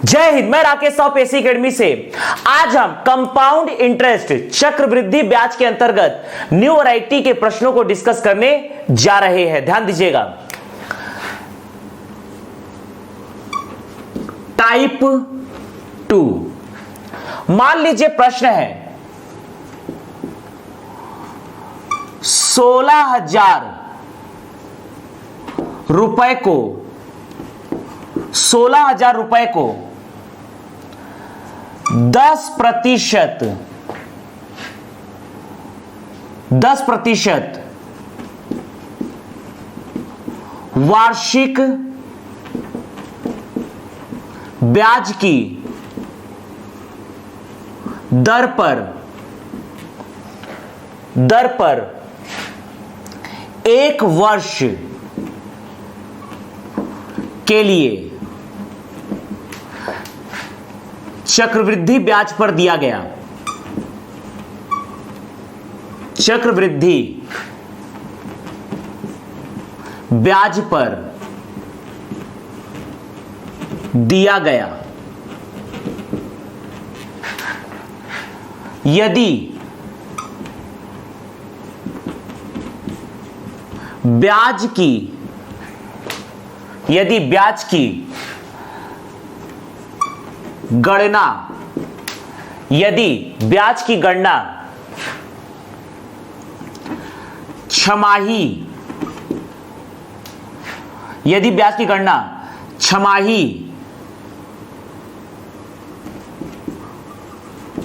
जय हिंद। मैं राकेश साहू पेसी एकेडमी से। आज हम कंपाउंड इंटरेस्ट चक्रवृद्धि ब्याज के अंतर्गत न्यू वैरायटी के प्रश्नों को डिस्कस करने जा रहे हैं। ध्यान दीजिएगा। टाइप 2, मान लीजिए प्रश्न है 16,000 रुपए को 16,000 रुपए को 10% वार्षिक ब्याज की दर पर 1 वर्ष के लिए चक्रवृद्धि ब्याज पर दिया गया। चक्रवृद्धि ब्याज पर दिया गया। यदि ब्याज की गणना छमाही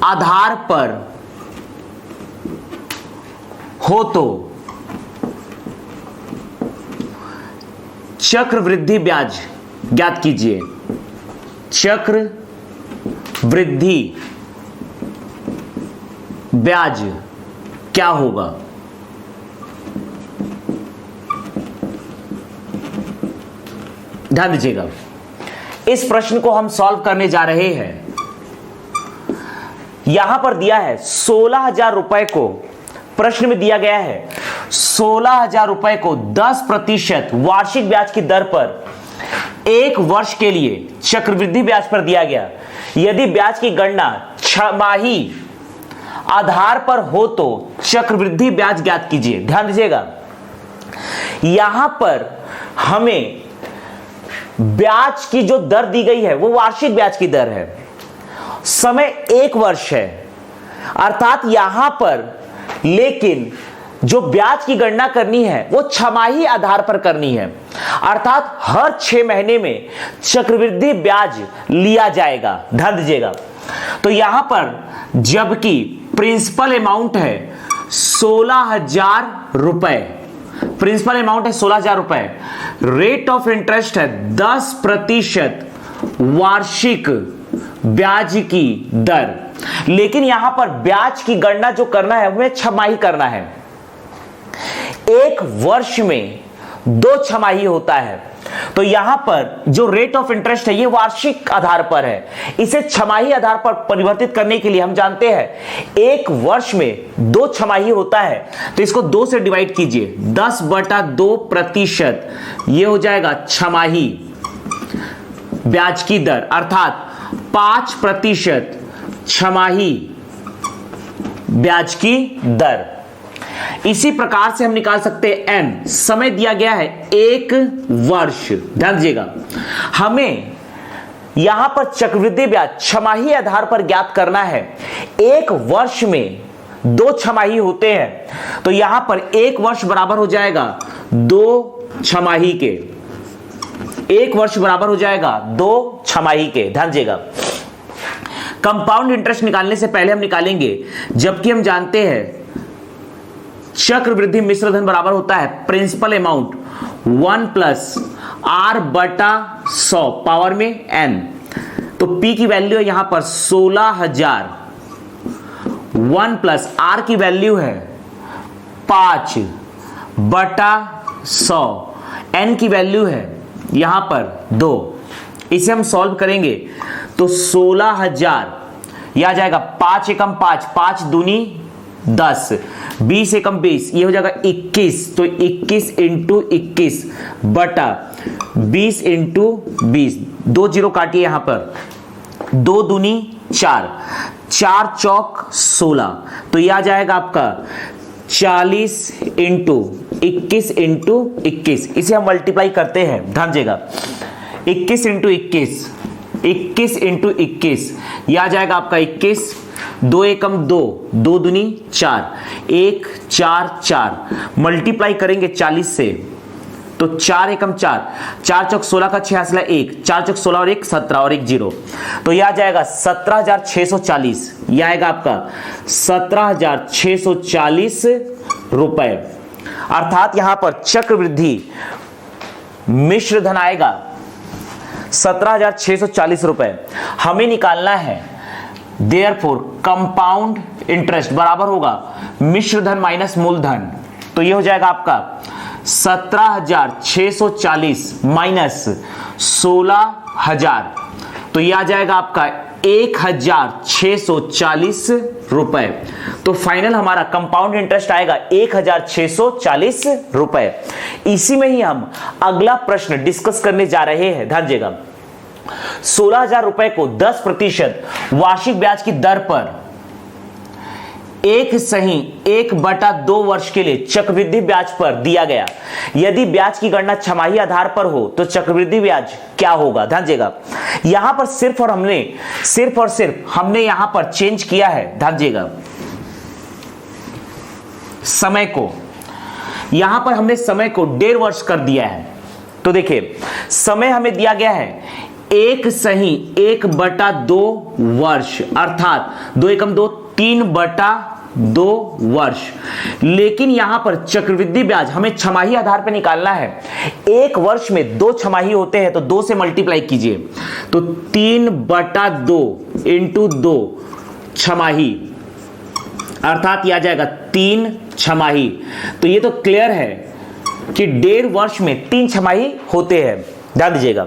आधार पर हो तो चक्रवृद्धि ब्याज ज्ञात कीजिए। चक्रवृद्धि ब्याज क्या होगा? ध्यान दीजिएगा। इस प्रश्न को हम सॉल्व करने जा रहे हैं। यहां पर दिया है 16,000 रुपए को, प्रश्न में दिया गया है 16,000 रुपए को 10% वार्षिक ब्याज की दर पर 1 वर्ष के लिए चक्रवृद्धि ब्याज पर दिया गया। यदि ब्याज की गणना छमाही आधार पर हो तो चक्रवृद्धि ब्याज ज्ञात कीजिए। ध्यान दीजिएगा, यहां पर हमें ब्याज की जो दर दी गई है वो वार्षिक ब्याज की दर है, समय 1 वर्ष है, अर्थात यहां पर लेकिन जो ब्याज की गणना करनी है वो छमाही आधार पर करनी है, अर्थात हर 6 महीने में चक्रवृद्धि ब्याज लिया जाएगा। ध्यान दीजिएगा। तो यहां पर जबकि प्रिंसिपल अमाउंट है 16,000 रुपए, प्रिंसिपल अमाउंट है 16,000 रुपए, रेट ऑफ इंटरेस्ट है 10% वार्षिक ब्याज की दर, लेकिन यहां पर ब्याज की गणना जो करना है हमें छमाही करना है। 1 वर्ष में 2 छमाही होता है, तो यहां पर जो रेट ऑफ इंटरेस्ट है ये वार्षिक आधार पर है। इसे छमाही आधार पर परिवर्तित करने के लिए हम जानते हैं 1 वर्ष में 2 छमाही होता है, तो इसको 2 से डिवाइड कीजिए। 10/2% ये हो जाएगा छमाही ब्याज की दर, अर्थात 5% छमाही ब्याज की दर। इसी प्रकार से हम निकाल सकते हैं n, समय दिया गया है 1 वर्ष। ध्यान दीजिएगा, हमें यहां पर चक्रवृद्धि ब्याज छमाही आधार पर ज्ञात करना है। 1 वर्ष में 2 छमाही होते हैं, तो यहां पर 1 वर्ष बराबर हो जाएगा 2 छमाही के। 1 वर्ष बराबर हो जाएगा 2 छमाही के। ध्यान दीजिएगा, कंपाउंड इंटरेस्ट निकालने से पहले हम निकालेंगे, जबकि हम जानते हैं चक्रवृद्धि मिश्र धन बराबर होता है प्रिंसिपल अमाउंट 1 + R/100 पावर में n। तो P की वैल्यू है यहां पर 16,000, 1 + R की वैल्यू है 5/100, n की वैल्यू है यहां पर 2। इसे हम सॉल्व करेंगे तो 16,000 यह आ जाएगा 5 एकम 5, 5 दूनी 10, 20 एकम 20, ये हो जाएगा 21। तो 21 × 21 बटा 20 × 20, 2 जीरो काटिए यहां पर 2 दूनी 4, 4 चौक 16, तो यह आ जाएगा आपका 40 इंटू 21 इंटू 21। इसे हम मल्टीप्लाई करते हैं, ध्यान दीजिएगा, 21 इंटू 21, 21 इंटू 21, यह आ जाएगा आपका 21, 2 एकम 2, 2 दूनी 4, 1 4 4, मल्टीप्लाई करेंगे 40 से तो 4 एकम 4, 4 चौक 16 का 6 हासिल 1, 4 चौक 16 और 1 17 और 1 0, तो यह आ जाएगा 17,640, यह आएगा आपका 17,640 रुपए। अर्थात यहां पर चक्रवृद्धि मिश्र धन आएगा 17,640 रुपए। हमें निकालना है देयरफॉर कंपाउंड इंटरेस्ट बराबर होगा मिश्र धन माइनस मूलधन, तो यह हो जाएगा आपका 17,640 माइनस 16,000, तो यह आ जाएगा आपका 1,640 रुपए। तो फाइनल हमारा कंपाउंड इंटरेस्ट आएगा 1,640 रुपए। इसी में ही हम अगला प्रश्न डिस्कस करने जा रहे हैं, ध्यान दीजिएगा। 16,000 रुपए को 10% वार्षिक ब्याज की दर पर 1/2 वर्ष के लिए चक्रवृद्धि ब्याज पर दिया गया। यदि ब्याज की गणना छमाही आधार पर हो तो चक्रवृद्धि ब्याज क्या होगा? ध्यान दीजिएगा, यहां पर सिर्फ और सिर्फ हमने यहां पर चेंज किया है, ध्यान दीजिएगा, समय को। यहां पर हमने समय को 1.5 वर्ष कर दिया है। तो देखिए, समय हमें दिया गया है 1/2 वर्ष, अर्थात 2 एकम 2, 3/2 वर्ष। लेकिन यहां पर चक्रवृद्धि ब्याज हमें छमाही आधार पर निकालना है। एक वर्ष में 2 छमाही होते हैं, तो 2 से मल्टीप्लाई कीजिए, तो 3/2 इंटू 2 छमाही, अर्थात यह आ जाएगा 3 छमाही। तो ये तो क्लियर है कि 1.5 वर्ष में 3 छमाही होते हैं, ध्यान दीजिएगा।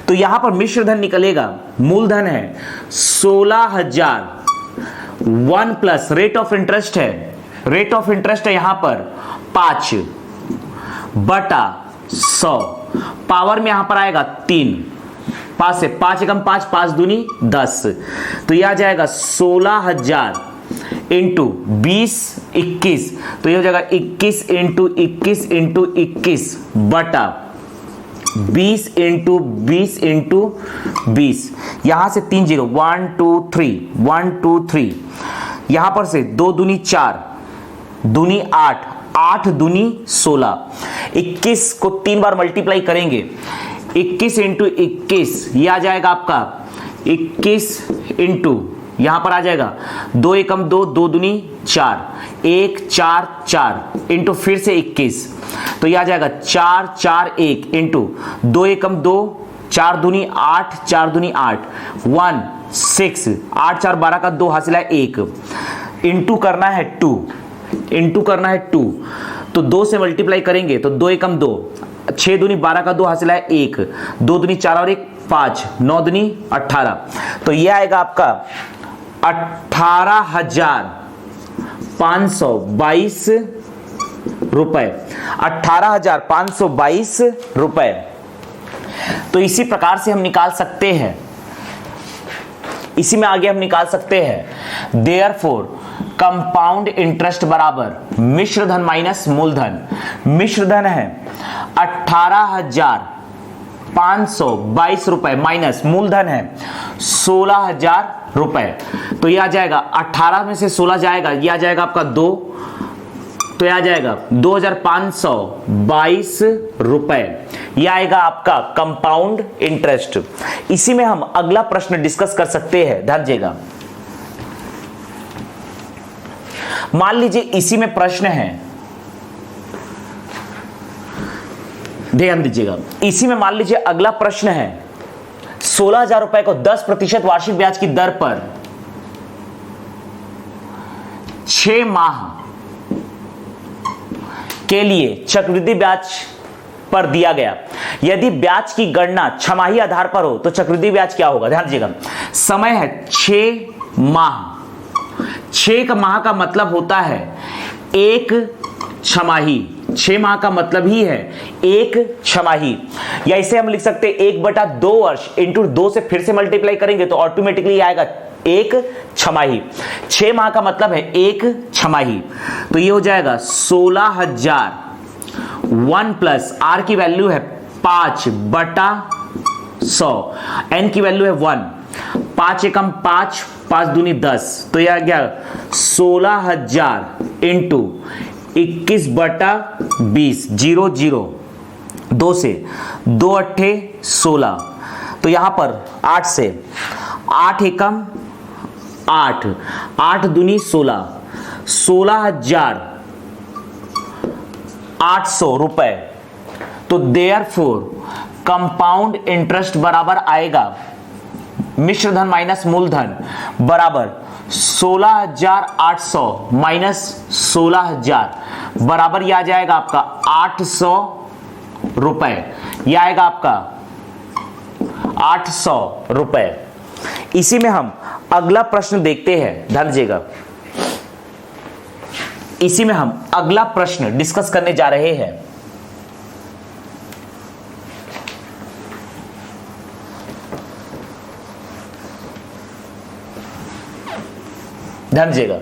तो यहां पर मिश्र धन निकलेगा, मूलधन है 16,000, 1 प्लस रेट ऑफ इंटरेस्ट है, रेट ऑफ इंटरेस्ट है यहां पर 5/100, पावर में यहां पर आएगा 3, 5 से 5 एकम 5, 5 दूनी 10, तो यह आ जाएगा 16,000 इंटू 20 21, तो यह हो जाएगा 21 इंटू 21 इंटू 21 बटा 20 इंटू 20 इंटू 20, यहां से 3 0, 1 2 3, 1 2 3, यहां पर से 2 दूनी 4, दूनी 8, 8 दूनी 16, 21 को 3 बार मल्टीप्लाई करेंगे, 21 इंटू 21, यह आ जाएगा आपका 21 इंटू, यहां पर आ जाएगा 2 एकम 2, 2 दूनी 4, 1 4 4 इंटू फिर से 21, तो यह आ जाएगा 4 4 1 इंटू 2 एकम 2, 4 दूनी 8, 4 दूनी 8, 1 6, 8 4 12 का 2 हासिल है 1, इंटू करना है 2, इंटू करना है 2, तो 2 से मल्टीप्लाई करेंगे तो 2 एकम 2, 6 दूनी 12 का 2 हासिल है 1, 2 दूनी 4 और 1 5, 9 दूनी 18, तो यह आएगा आपका 18,522 रुपए, 18,522 रुपए। तो इसी प्रकार से हम निकाल सकते हैं, इसी में आगे हम निकाल सकते हैं देयरफॉर कंपाउंड इंटरेस्ट बराबर मिश्र धन माइनस मूलधन। मिश्र धन है 18,522 रुपए माइनस मूलधन है 16,000 रुपए, तो यह आ जाएगा 18 में से 16 जाएगा, यह आ जाएगा आपका 2, तो यह आ जाएगा 2,522 रुपए, यह आएगा आपका कंपाउंड इंटरेस्ट। इसी में हम अगला प्रश्न डिस्कस कर सकते हैं, ध्यान दीजिएगा। मान लीजिए इसी में प्रश्न है, ध्यान दीजिएगा, इसी में मान लीजिए अगला प्रश्न है 16,000 रुपए को 10% वार्षिक ब्याज की दर पर 6 माह के लिए चक्रवृद्धि ब्याज पर दिया गया। यदि ब्याज की गणना छमाही आधार पर हो तो चक्रवृद्धि ब्याज क्या होगा? ध्यान दीजिएगा, समय है 6 माह। 6 माह का मतलब होता है 1 छमाही। 6 माह का मतलब ही है एक छमाही, या इसे हम लिख सकते हैं 1/2 वर्ष इंटू 2 से फिर से मल्टीप्लाई करेंगे तो ऑटोमेटिकली आएगा एक छमाही। 6 माह का मतलब है एक छमाही, तो ये हो जाएगा 16,000 1 प्लस आर की वैल्यू है 5/100, एन की वैल्यू है 1, 5 एकम 5, 5 दूनी 10, तो यह आ गया 16,000 इंटू 21/20, 0 0 2 से 2 अट्ठे 16, तो यहां पर 8 से 8 एकम 8, 8 दूनी 16, 16,800 रुपए। तो देयरफॉर कंपाउंड इंटरेस्ट बराबर आएगा मिश्र धन माइनस मूलधन बराबर 16,800 माइनस 16,000 बराबर यह आ जाएगा आपका 800 रुपए। यह आएगा आपका 800 रुपए। इसी में हम अगला प्रश्न देखते हैं, ध्यान दीजिएगा। इसी में हम अगला प्रश्न डिस्कस करने जा रहे हैं। ध्यान दीजिएगा,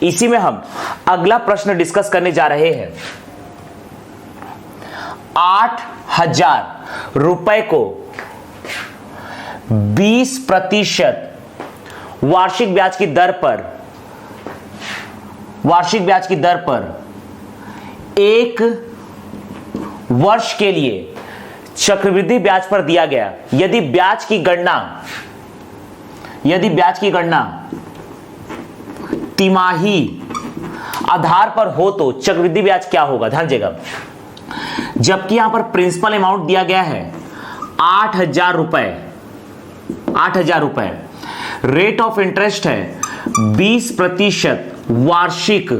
इसी में हम अगला प्रश्न डिस्कस करने जा रहे हैं। 8,000 रुपए को 20% वार्षिक ब्याज की दर पर 1 वर्ष के लिए चक्रवृद्धि ब्याज पर दिया गया। यदि ब्याज की गणना तिमाही आधार पर हो तो चक्रवृद्धि ब्याज क्या होगा, ध्यान दीजिएगा। जबकि यहां पर प्रिंसिपल अमाउंट दिया गया है 8,000 रुपए, रेट ऑफ इंटरेस्ट है 20% वार्षिक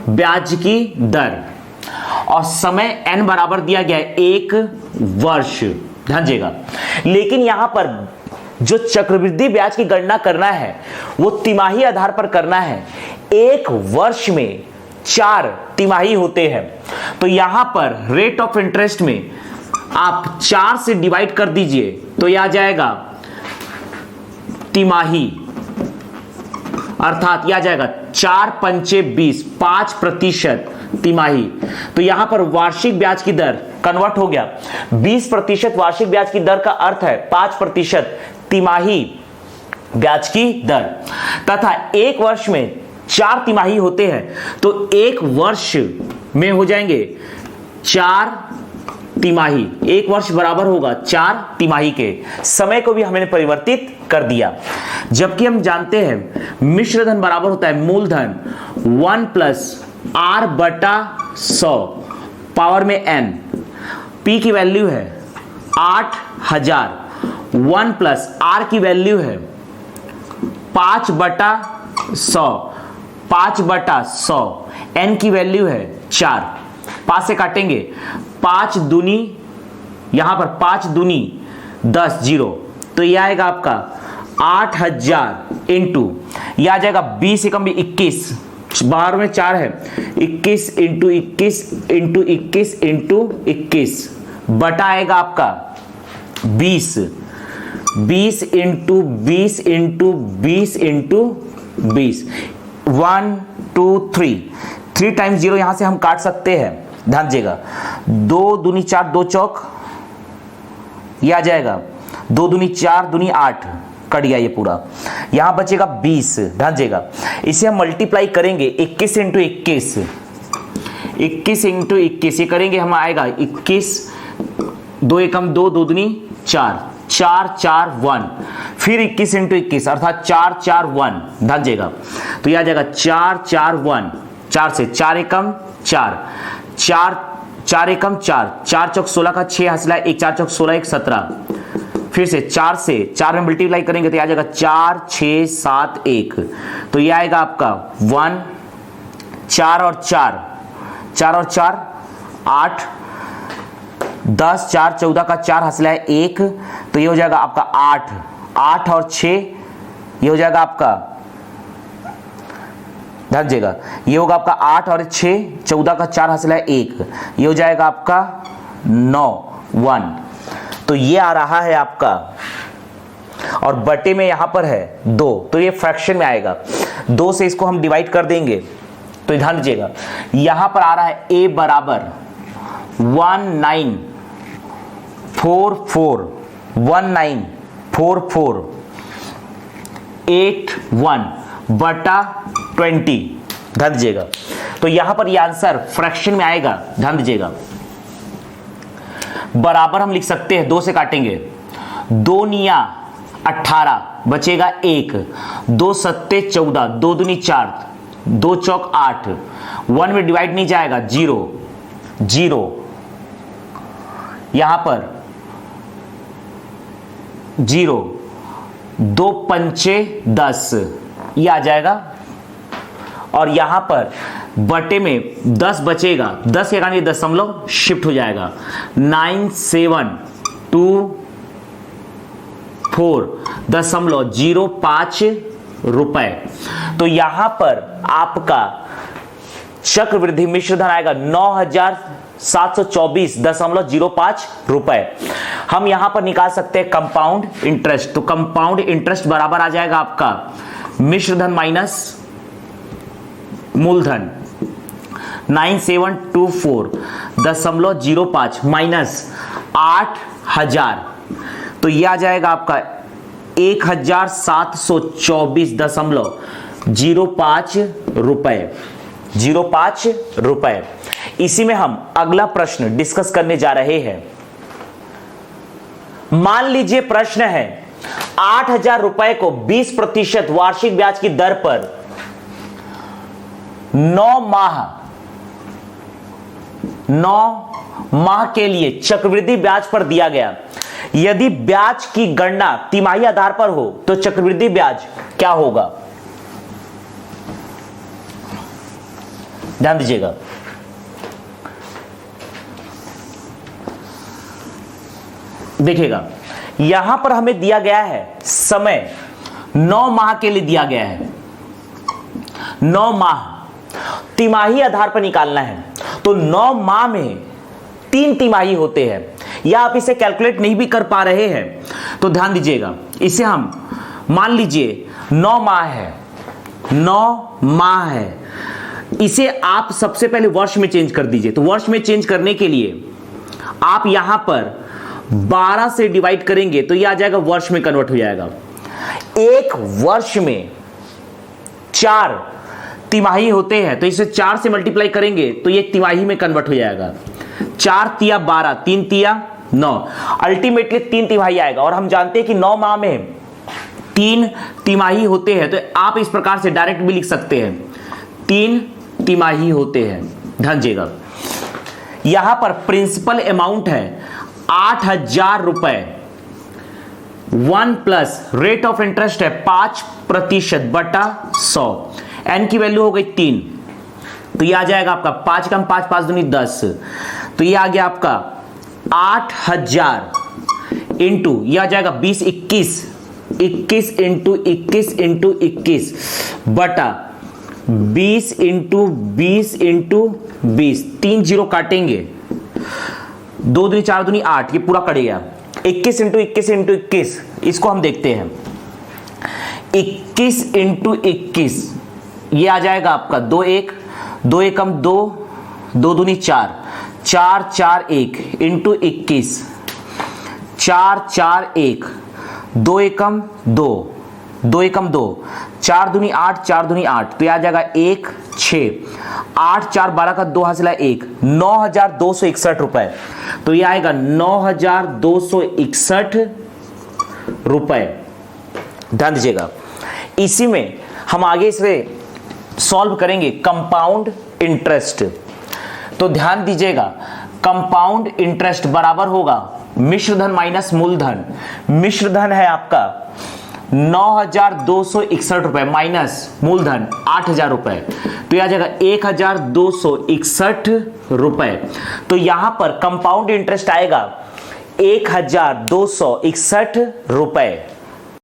ब्याज की दर, और समय n बराबर दिया गया है 1 वर्ष, ध्यान दीजिएगा। लेकिन यहां पर जो चक्रवृद्धि ब्याज की गणना करना है वो तिमाही आधार पर करना है। 1 वर्ष में 4 तिमाही होते हैं, तो यहां पर रेट ऑफ इंटरेस्ट में आप 4 से डिवाइड कर दीजिए तो यह आ जाएगा तिमाही, अर्थात यह आ जाएगा 4 पंचे 20, 5% तिमाही। तो यहां पर वार्षिक ब्याज की दर कन्वर्ट हो गया, 20% वार्षिक ब्याज की दर का अर्थ है 5% तिमाही ब्याज की दर, तथा 1 वर्ष में 4 तिमाही होते हैं, तो 1 वर्ष में हो जाएंगे 4 तिमाही। 1 वर्ष बराबर होगा 4 तिमाही के। समय को भी हमने परिवर्तित कर दिया, जबकि हम जानते हैं मिश्र धन बराबर होता है मूलधन 1 प्लस r/100 पावर में n। p की वैल्यू है 8,000, 1 प्लस r की वैल्यू है 5/100, 5/100, n की वैल्यू है 4। 5 से काटेंगे, 5 दूनी, यहां पर 5 दूनी 10, 0, तो यह आएगा आपका 8,000 इंटू, यह आ जाएगा 20 एकम 21, बाहर में 4 है, 21 इंटू 21 इंटू 21 इंटू 21 बटा आएगा आपका 20, 20 इंटू 20 इंटू 20 इंटू 20, 1 2 3 टाइम्स 0 यहां से हम काट सकते हैं, ध्यान दीजिएगा। 2 दूनी 4, 2 चौक, यह आ जाएगा 2 दूनी 4 दूनी 8, कट गया ये पूरा, यहां बचेगा 20, ध्यान दीजिएगा। इसे हम मल्टीप्लाई करेंगे 21 इंटू 21, 21 इंटू 21 ये करेंगे, हम आएगा 21, 2 एकम 2, 2 दूनी 4, 4 4 1, फिर 21 इंटू 21 अर्थात 4 4 1, ध्यान दीजिएगा। तो यह आ जाएगा 4 4 1, 4 से 4 एकम 4, 4 एकम 4, 4 चौक 16 का 6 हासिल, 1 4 चौक 16, 1 17, फिर से 4 से 4 में मल्टीप्लाई करेंगे तो आ जाएगा 4 6 7 1, तो ये आएगा आपका 1, 4 और 4, 4 और 4 8, 10, 4 14 का 4 हासिल है 1, तो ये हो जाएगा आपका 8, 8 और 6 ये हो जाएगा आपका, ध्यान दीजिएगा, ये होगा आपका 8 और 6, 14 का 4 हासिल है 1, ये हो जाएगा आपका 9 1। तो ये आ रहा है आपका, और बटे में यहां पर है 2, तो ये फ्रैक्शन में आएगा। 2 से इसको हम डिवाइड कर देंगे तो ध्यान दीजिएगा, यहां पर आ रहा है a बराबर 194481 बटा 20। ध्यान दीजिएगा, तो यहां पर ये आंसर फ्रैक्शन में आएगा। ध्यान दीजिएगा, बराबर हम लिख सकते हैं, 2 से काटेंगे, 2 निया 18 बचेगा 1, 2 सत्ते 14, 2 दूनी 4, 2 चौक 8, 1 में डिवाइड नहीं जाएगा, 0 0, यहां पर 0, 2 पंचे 10, ये आ जाएगा। और यहां पर बटे में 10 बचेगा, 10 के कारण दशमलव शिफ्ट हो जाएगा, 9724.05 रुपए। तो यहां पर आपका चक्रवृद्धि मिश्र धन आएगा 9724.05 रुपए। हम यहां पर निकाल सकते हैं कंपाउंड इंटरेस्ट, तो कंपाउंड इंटरेस्ट बराबर आ जाएगा आपका मिश्र धन माइनस मूलधन 9724.05 माइनस 8000, तो यह आ जाएगा आपका 1724.05 रुपए, 05 रुपए। इसी में हम अगला प्रश्न डिस्कस करने जा रहे हैं। मान लीजिए प्रश्न है 8000 रुपए को 20% वार्षिक ब्याज की दर पर 9 माह के लिए चक्रवृद्धि ब्याज पर दिया गया। यदि ब्याज की गणना तिमाही आधार पर हो तो चक्रवृद्धि ब्याज क्या होगा? ध्यान दीजिएगा, देखिएगा यहां पर हमें दिया गया है समय 9 माह के लिए दिया गया है। 9 माह तिमाही आधार पर निकालना है, तो 9 माह में 3 तिमाही होते हैं, या आप इसे कैलकुलेट नहीं भी कर पा रहे हैं तो ध्यान दीजिएगा, इसे हम मान लीजिए 9 माह है, 9 माह है, इसे आप सबसे पहले वर्ष में चेंज कर दीजिए। तो वर्ष में चेंज करने के लिए आप यहां पर 12 से डिवाइड करेंगे तो यह आ जाएगा, वर्ष में कन्वर्ट हो जाएगा। एक वर्ष में 4 तिमाही होते हैं, तो इसे 4 से मल्टीप्लाई करेंगे तो ये तिमाही में कन्वर्ट हो जाएगा। 4 तिया 12, 3 तिया 9, अल्टीमेटली 3 तिमाही आएगा। और हम जानते हैं कि 9 माह में 3 तिमाही होते हैं, तो आप इस प्रकार से डायरेक्ट भी लिख सकते हैं, 3 तिमाही होते हैं। ध्यान दीजिएगा, यहां पर प्रिंसिपल अमाउंट है 8000 रुपए, 1 प्लस रेट ऑफ इंटरेस्ट है 5% बटा 100, एन की वैल्यू हो गई 3, तो ये आ जाएगा आपका 5 कम 5, 5 दूनी 10, तो ये आ गया आपका 8000 इंटू ये आ जाएगा 20 21 21 इंटू 21 इंटू 21 बटा 20 इंटू 20 इंटू 20, 3 जीरो काटेंगे, 2 दूनी 4 दूनी 8, ये पूरा कटेगा। 21 इंटू 21 इंटू 21, इसको हम देखते हैं, 21 इंटू 21 ये आ जाएगा आपका 2 1 2 एकम 2, 2 दूनी 4, 4 4 1 इंटू 21, 4 4 1, 2 एकम 2, 2 एकम 2, 4 दूनी 8, 4 दूनी 8, तो ये आ जाएगा 1 6, 8 4 12 का 2 हासिल है 1, 9261 रुपए, तो ये आएगा 9261 रुपए। ध्यान दीजिएगा, इसी में हम आगे इसे सॉल्व करेंगे कंपाउंड इंटरेस्ट। तो ध्यान दीजिएगा, कंपाउंड इंटरेस्ट बराबर होगा मिश्र धन माइनस मूलधन। मिश्र धन है आपका 9261 रुपए माइनस मूलधन 8000 रुपए, तो यह आ जाएगा 1261 रुपए। तो यहां पर कंपाउंड इंटरेस्ट आएगा 1261 रुपए।